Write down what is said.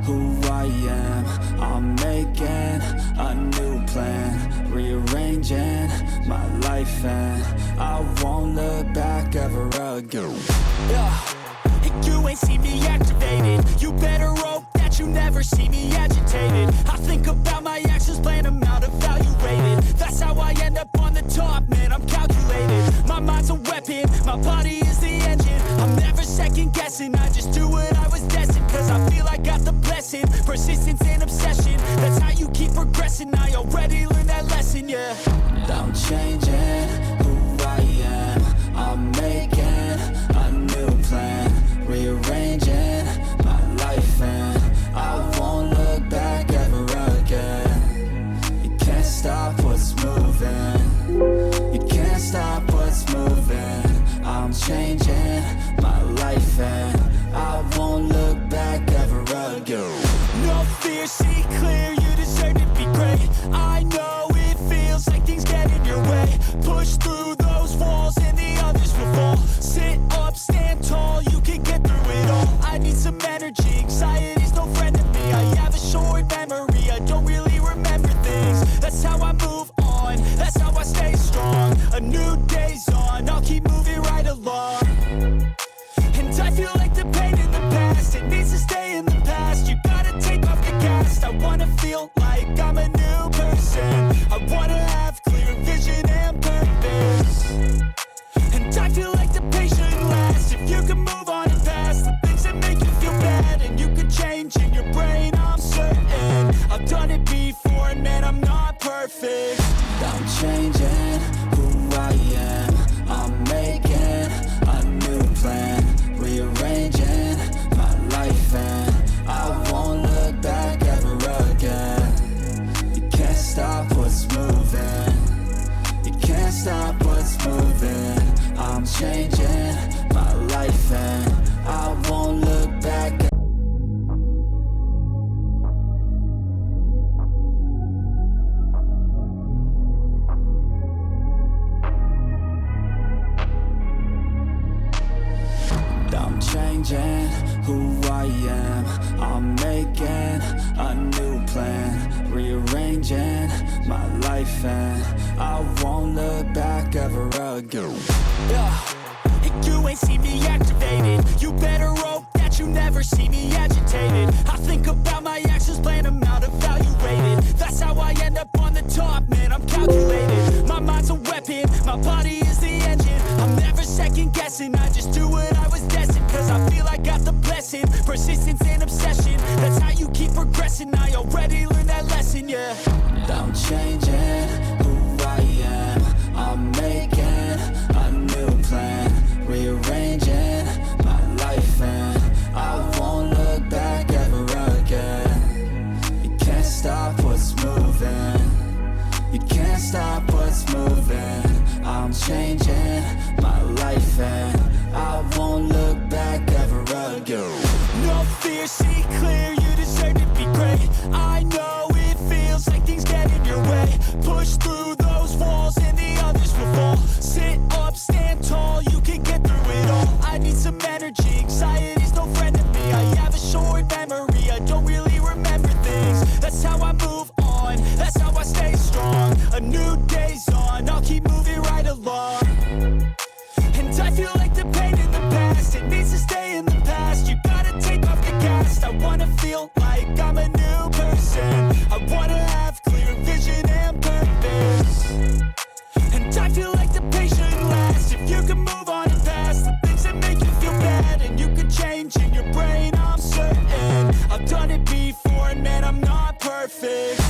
who I am. I'm making a new plan, rearranging my life, and I won't look back ever again. And you ain't see me activated. You better hope that you never see me agitated. I think about my actions, plan them out, evaluated. That's how I end up on the top, man, I'm calculated. My mind's a weapon, my body is the engine. I'm never second guessing, I just do what I was destined. Cause I feel I got the blessing, persistence and obsession. That's how you keep progressing, I already learned that lesson, yeah. I'm changing who I am. I'm making a new plan, rearranging my life, and I won't look back ever again. You can't stop what's moving. You can't stop what's moving. I'm changing my life, and I won't look back ever again. No fear, see clear, you deserve to be great. I know it feels like things get in your way. Push through those walls and the others will fall. Sit up, stand tall, you can get through it all. I need some energy, anxiety's no friend to me. I have a short memory, I don't really remember things. That's how I move on, that's how I stay strong. A new day's on, I'll keep moving right along. And I feel like the pain in the past, it needs to stay in the past. You gotta take off the cast. I wanna feel like I'm a new person. I wanna have clear vision and purpose. And I feel like the pain shouldn't last. If you can move on and past the things that make you feel bad, and you can change in your brain, I'm certain. I've done it before, and man, I'm not perfect. I'm changing who I am. I'm making a new plan, rearranging my life, and I won't look back ever again. You can't stop what's moving. You can't stop what's moving. I'm changing my life, and I won't look back. I'm changing who I am. I'm making a new plan, rearranging my life, and I won't look back ever again. And you ain't see me activated. You better hope that you never see me agitated. I think about my actions, plan them out, evaluated. That's how I end up on the top, man, I'm calculated. My mind's a weapon, my body is the engine. I'm never second guessing, I just do what I was destined. Cause I feel I got the blessing, persistence and obsession. That's how you keep progressing, I already learned that lesson, yeah. I'm changing who I am. I'm making a new plan, rearranging my life, and I won't look back ever again. You can't stop what's moving. You can't stop what's moving. I'm changing my life, and I won't look back ever again. No fear, see clear, you deserve to be great. I know it feels like things get in your way. Push through those walls and the others will fall. Sit up, stand tall, you can get through it all. I need some energy, anxiety's no friend to me. I have a short memory, I don't really remember things. That's how I move on, that's how I stay strong. A new day's on, I'll keep moving right along. And I feel like the pain in the past, it needs to stay in the past. You gotta take off the cast. I wanna feel like I'm a new person. I wanna have clear vision and purpose. And I feel like the pain shouldn't last. If you can move on and past the things that make you feel bad, and you can change in your brain, I'm certain. I've done it before, and man, I'm not perfect.